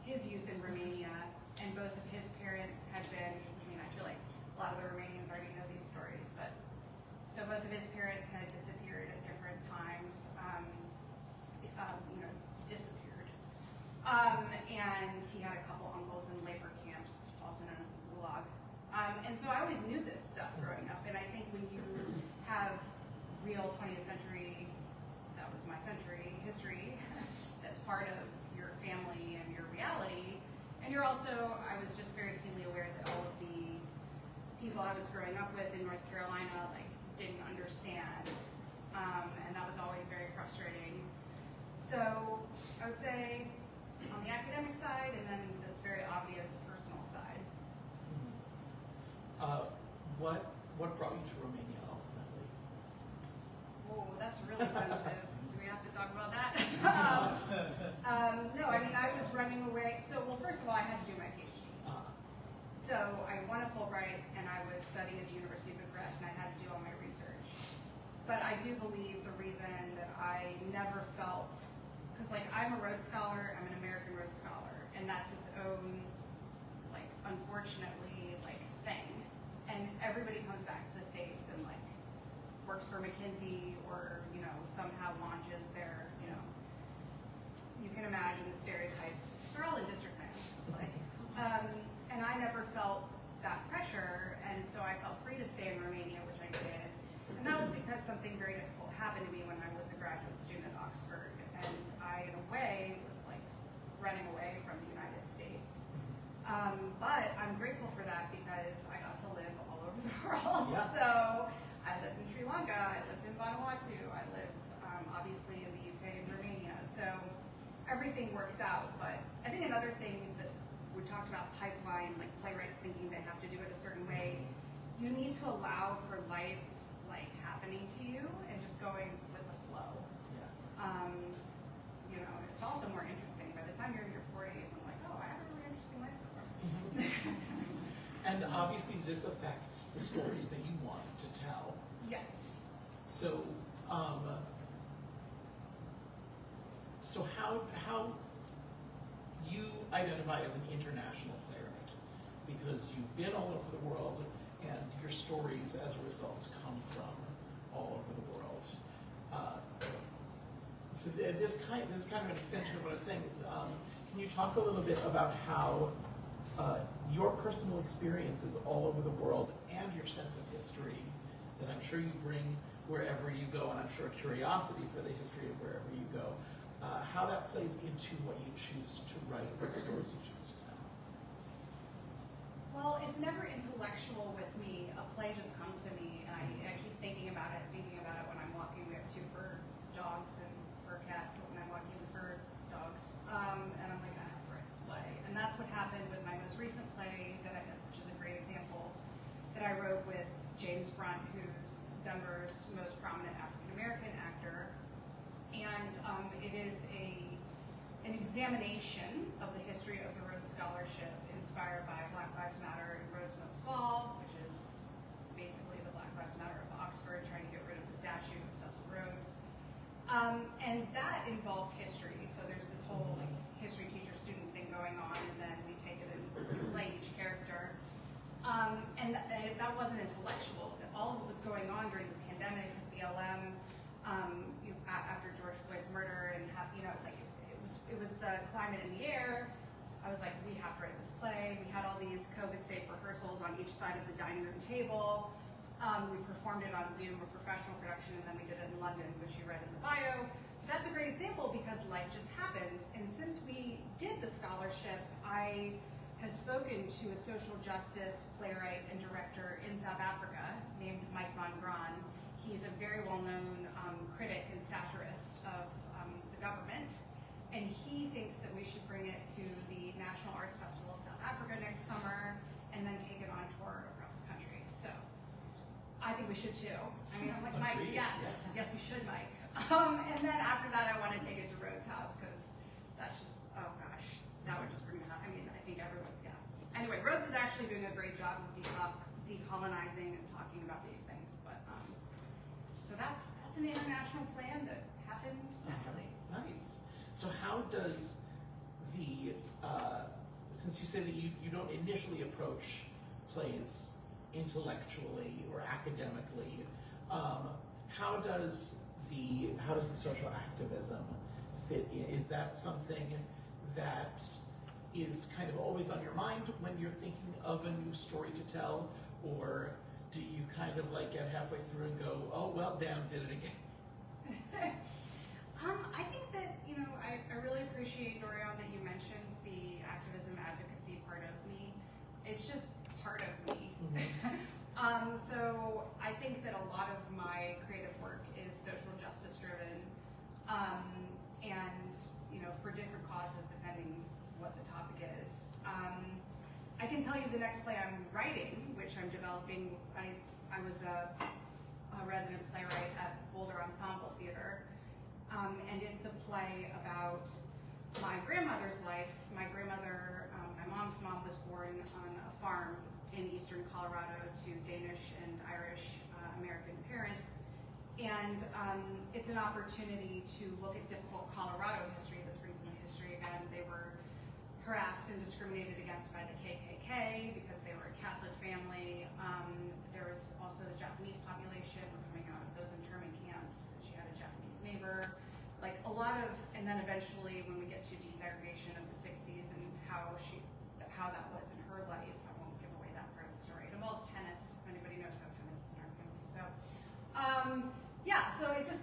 his youth in Romania, and both of his parents had been, I mean, I feel like a lot of the Romanians already know these stories, but so both of his parents had disappeared at different times, disappeared. And he had a couple uncles in labor camps, also known as the Gulag. And so I always knew this stuff growing up, and I think when you have real 20th century, that was my century, history, that's part of your family and your reality, and you're also, I was just very keenly aware that all of the people I was growing up with in North Carolina, like, didn't understand, and that was always very frustrating. So I would say on the academic side, and then this very obvious personal side. What brought you to Romania ultimately? Oh, that's really sensitive. Do we have to talk about that? No, I mean, I was running away. So, well, first of all, I had to do my PhD. So I won a Fulbright, and I was studying at the University of Bucharest, and I had to do all my research. But I do believe the reason that I never felt, because like, I'm a Rhodes Scholar, I'm an American Rhodes Scholar, and that's its own, like, unfortunately, like, thing. And everybody comes back to the States and like works for McKinsey or, somehow launches their, you can imagine the stereotypes. They're all in Districtland. Like, and I never felt that pressure, and so I felt free to stay in Romania, which I did. And that was because something very difficult happened to me when I was a graduate student at Oxford, and I, in a way, was like running away from the United States. But I'm grateful for that because I got to live all over the world. Yeah. So I lived in Sri Lanka, I lived in Vanuatu, I lived obviously in the UK and Romania. So everything works out. But I think another thing that we talked about pipeline, like playwrights thinking they have to do it a certain way. You need to allow for life like happening to you and just going with the flow. Yeah. It's also more interesting. By the time you're in your 40s, I'm like, oh, I have a really interesting life so far. And obviously this affects the stories that you want to tell. Yes. So, so how you identify as an international playwright, because you've been all over the world, and your stories as a result come from all over the world. So this is kind of an extension of what I'm saying. Can you talk a little bit about how your personal experiences all over the world and your sense of history that I'm sure you bring wherever you go, and I'm sure a curiosity for the history of wherever you go, how that plays into what you choose to write, what stories you choose to tell? Well, it's never intellectual with me. A play just comes to me, and I keep thinking about it when I'm walking. We have 2 fur dogs and fur cat when I'm walking the fur dogs. And I'm like, I have to write this play. And that's what happened with my most recent play, which is a great example, that I wrote with James Brunt, who's Denver's most prominent African-American actor. And it is an examination of the history of the Rhodes Scholarship inspired by Black Lives Matter and Rhodes Must Fall, which is basically the Black Lives Matter of Oxford, trying to get rid of the statue of Cecil Rhodes. And that involves history, so there's this whole like history teacher-student thing going on, and then we take it and play each character. And that wasn't intellectual. All of it was going on during the pandemic, BLM, after George Floyd's murder, and it was the climate in the air. I was like, we have to write this play. We had all these COVID-safe rehearsals on each side of the dining room table. We performed it on Zoom, a professional production, and then we did it in London, which you read in the bio. that's a great example because life just happens. And since we did the scholarship, I have spoken to a social justice playwright and director in South Africa named Mike van Graan. He's a very well-known critic and satirist of the government. And he thinks that we should bring it to the National Arts Festival of South Africa next summer and then take it on tour across the country. So I think we should too. I mean, I'm like, Mike, yes, we should, Mike. And then after that, I want to take it to Rhodes House because that's just, oh gosh, that would just bring it up. I mean, I think everyone, yeah. Anyway, Rhodes is actually doing a great job of decolonizing and talking about these things. But so that's an international plan that happened naturally. Nice. So how does the, since you say that you don't initially approach plays intellectually or academically, how does the social activism fit in? Is that something that is kind of always on your mind when you're thinking of a new story to tell, or do you kind of like get halfway through and go, oh well, damn, did it again? I think that, you know, I really appreciate, Dorian, that you mentioned the activism advocacy part of me. It's just part of me. Mm-hmm. So I think that a lot of my creative work is social justice driven, and, you know, for different causes depending what the topic is. I can tell you the next play I'm writing, which I'm developing. I was a resident playwright at Boulder Ensemble Theater. And it's a play about my grandmother's life. My grandmother, my mom's mom, was born on a farm in eastern Colorado to Danish and Irish American parents. And it's an opportunity to look at difficult Colorado history. This brings in the history again. They were harassed and discriminated against by the KKK because they were a Catholic family. There was also the Japanese population were coming out of those internment camps. She had a Japanese neighbor. Like a lot of, and then eventually when we get to desegregation of the 60s and how that was in her life, I won't give away that part of the story. It involves tennis, if anybody knows how tennis is in our family. So, yeah, so it's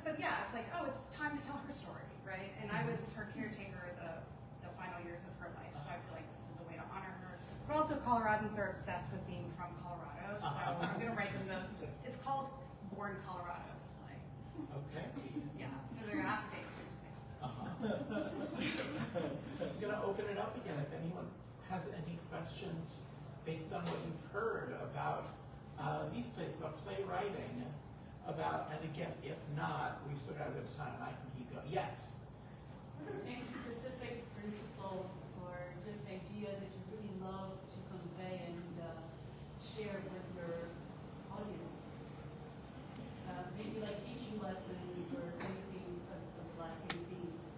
like, oh, it's time to tell her story, right? And I was her caretaker the final years of her life, so I feel like this is a way to honor her. But also Coloradans are obsessed with being from Colorado, so I'm gonna write the most, it's called Born Colorado, this play. Okay. Yeah, so they're gonna have to take it seriously. I'm going to open it up again. If anyone has any questions based on what you've heard about these plays, about playwriting, and again, if not, we've still got a bit of time and I can keep going. Yes? What are any specific principles or just ideas that you really love to convey and share with your audience? Maybe like teaching lessons or anything like these.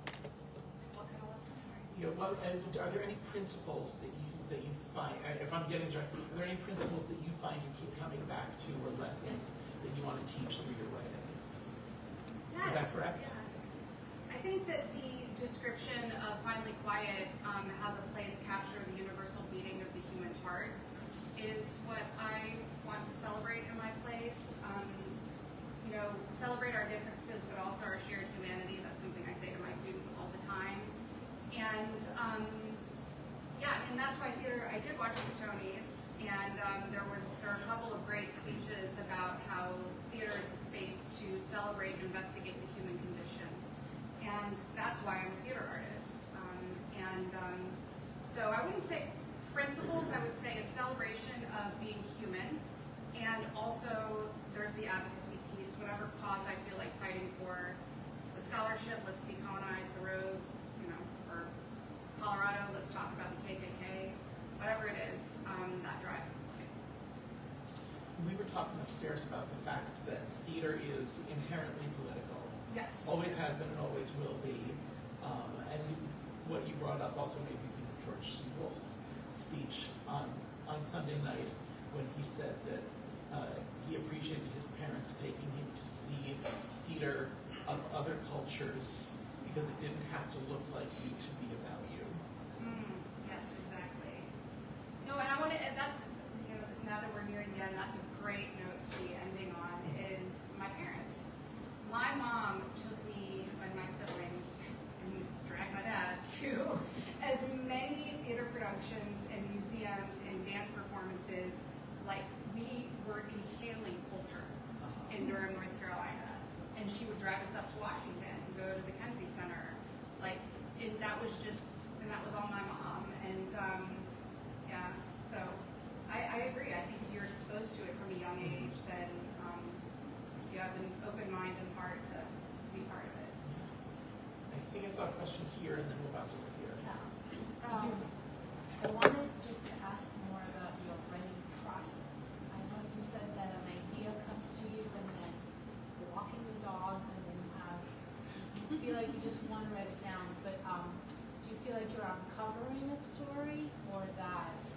What kind of lessons? Yeah, well, and are there any principles that you find, if I'm getting this right, are there any principles that you find you keep coming back to or lessons that you want to teach through your writing? Yes. Is that correct? Yeah. I think that the description of Finally Quiet, how the plays capture the universal beating of the human heart, is what I want to celebrate in my plays. You know, celebrate our differences, but also our shared humanity. That's something I say to my students all the time. And yeah, and that's why theater. I did watch the Tonys, and there are a couple of great speeches about how theater is the space to celebrate and investigate the human condition. And that's why I'm a theater artist. So I wouldn't say principles. I would say a celebration of being human, and also there's the advocacy piece. Whatever cause I feel like fighting for, the scholarship, let's decolonize the roads, you know, or Colorado, let's talk about the KKK, whatever it is, that drives the play. We were talking upstairs about the fact that theater is inherently political. Yes. Always has been and always will be. And what you brought up also made me think of George C. Wolfe's speech on Sunday night when he said that he appreciated his parents taking him to see theater of other cultures because it didn't have to look like you to be about you. Yes, exactly. No, and I want to, that's, you know, now that we're nearing the end, that's a great note to be ending on, is my parents. My mom took me and my siblings collections and museums and dance performances, like we were inhaling culture in Durham, North Carolina. And she would drag us up to Washington, go to the Kennedy Center. Like, that was all my mom. And yeah, so I agree. I think if you're exposed to it from a young age, then you have an open mind and heart to be part of it. I think I saw a question here, and then we'll bounce over here. I wanted just to ask more about your writing process. I know you said that an idea comes to you, and then you're walking the dogs, and then you feel like you just want to write it down. But do you feel like you're uncovering a story, or that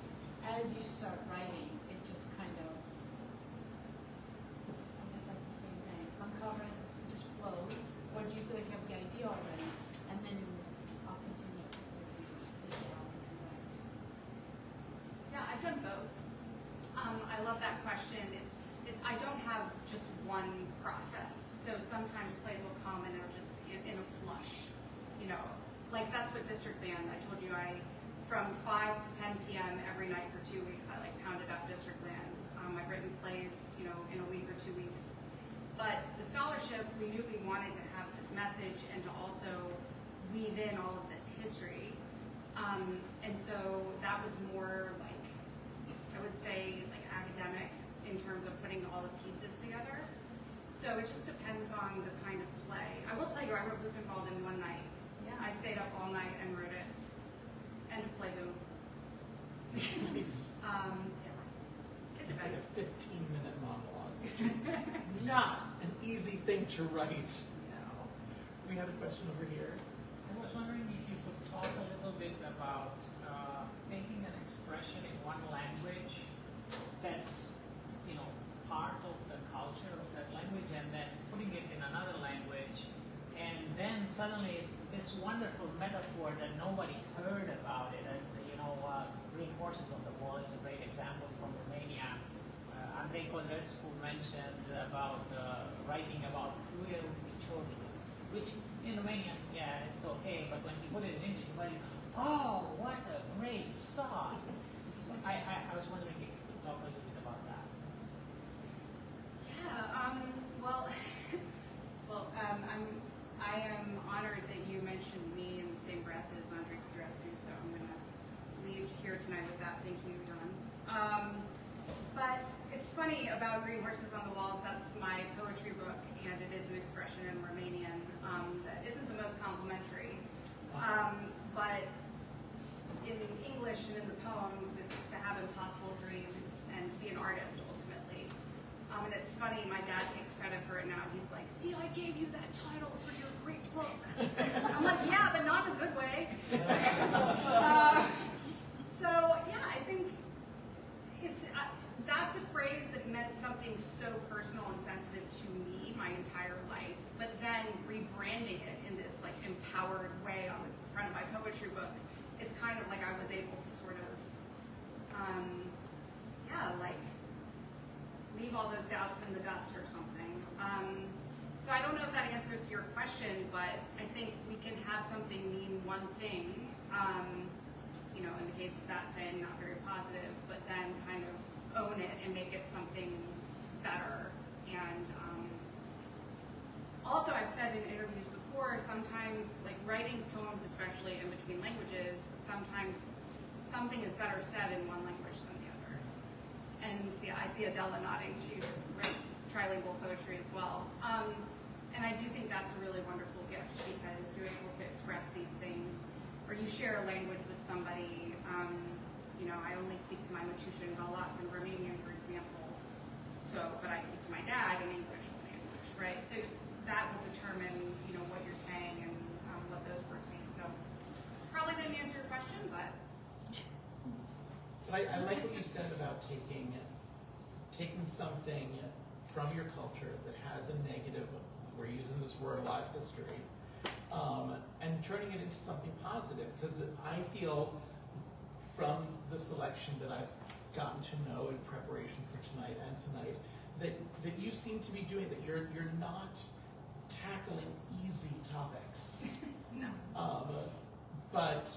as you start writing, it just kind of, I guess that's the same thing, uncovering, it just flows? Or do you feel like you have the idea already, and then I'll continue as you sit down and write? Yeah, I've done both. I love that question. I don't have just one process. So sometimes plays will come and are just in a flush, you know. Like that's what Districtland, I told you, from 5 to 10 p.m. every night for 2 weeks, I like pounded up Districtland. I've written plays, you know, in a week or 2 weeks. But the scholarship, we knew we wanted to have this message and to also weave in all of this history. And so that was more like, I would say, like academic in terms of putting all the pieces together. So it just depends on the kind of play. I will tell you, I wrote Buchenwald in one night. Yeah. I stayed up all night and wrote it. End of play, boom. Nice. It It's like depends. a 15-minute monologue, which is not an easy thing to write. No. We had a question over here. I was wondering if you could talk a little bit about taking an expression in one language that's, you know, part of the culture of that language, and then putting it in another language, and then suddenly it's this wonderful metaphor that nobody heard about it. And you know, Green Horses on the Wall is a great example from Romania. Andrei Codrescu mentioned about writing about fluid maturity, which in Romanian, yeah, it's okay, but when he put it in English, everybody, oh, what a great song! So I was wondering if you could talk a little bit about that. Yeah, well, I am honored that you mentioned me in the same breath as Andrei Codrescu, so I'm going to leave here tonight with that. Thank you, Don. But it's funny about Green Horses on the Walls, that's my poetry book, and it is an expression in Romanian that isn't the most complimentary. But in English and in the poems, it's to have impossible dreams and to be an artist ultimately. And it's funny, my dad takes credit for it now. He's like, see, I gave you that title for your great book. I'm like, yeah, but not in a good way. So yeah, I think that's a phrase that meant something so personal and sensitive to me my entire life, but then rebranding it in this like empowered way on the front of my poetry book, it's kind of like I was able to sort of, like leave all those doubts in the dust or something. So I don't know if that answers your question, but I think we can have something mean one thing, you know, in the case of that saying, not very positive, but then kind of own it and make it something better. And also I've said in interviews before, sometimes like writing poems, especially in between languages, sometimes something is better said in one language than the other. And see, I see Adela nodding, she writes trilingual poetry as well. And I do think that's a really wonderful gift because you're able to express these things, or you share a language with somebody. You know, I only speak to my Matusian Balats in Romanian, for example. So, but I speak to my dad in English language, right? So that will determine, you know, what you're saying and what those words mean. So probably didn't answer your question, but. But I like what you said about taking something from your culture that has a negative, we're using this word a lot, history, and turning it into something positive. Because I feel from the selection that I've gotten to know in preparation for tonight and tonight, that you seem to be doing that. You're not tackling easy topics. No. But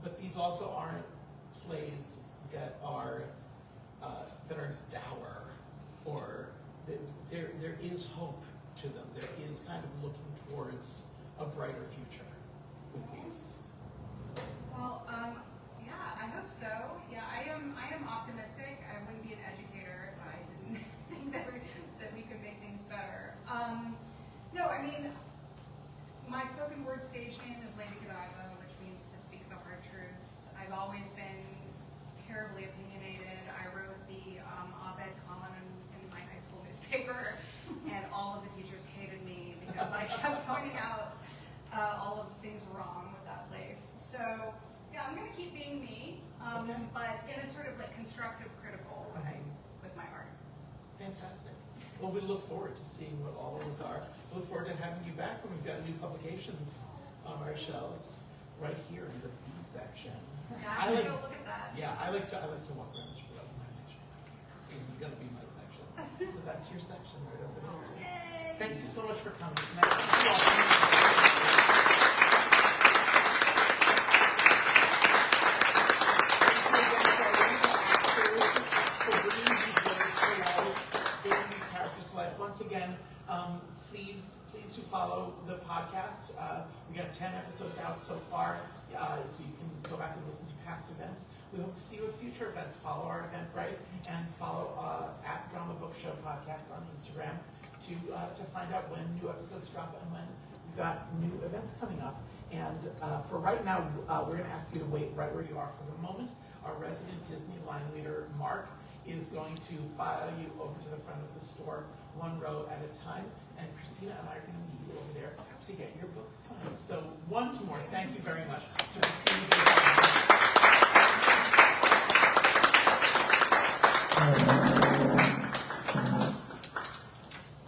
but these also aren't plays that are dour, or there is hope to them. There is kind of looking towards a brighter future with these. Well, yeah, I hope so. Yeah, I am optimistic. I wouldn't be an educator if I didn't think that we could make things better. No, I mean, my spoken word stage name is Lady Godiva, which means to speak the hard truths. I've always been terribly opinionated. I wrote the op-ed column in my high school newspaper, and all of the teachers hated me because I kept pointing out all of the things wrong with that place. So, yeah, I'm going to keep being me, but in a sort of like constructive, critical way with my art. Fantastic. Well, we look forward to seeing what all of those are. We look forward to having you back when we've got new publications on our shelves right here in the B section. Yeah, I'm gonna go look at that. Yeah, I like to walk around this room. This is going to be my section. So that's your section right over there. Yay! Thank you so much for coming tonight. Once again, please do follow the podcast. We got 10 episodes out so far, so you can go back and listen to past events. We hope to see you at future events. Follow our Eventbrite and follow at Drama Book Show Podcast on Instagram to find out when new episodes drop and when we've got new events coming up. And for right now, we're going to ask you to wait right where you are for the moment. Our resident Disney line leader, Mark, is going to file you over to the front of the store, one row at a time, and Cristina and I are going to meet you over there to get your books signed. So once more, thank you very much to Cristina.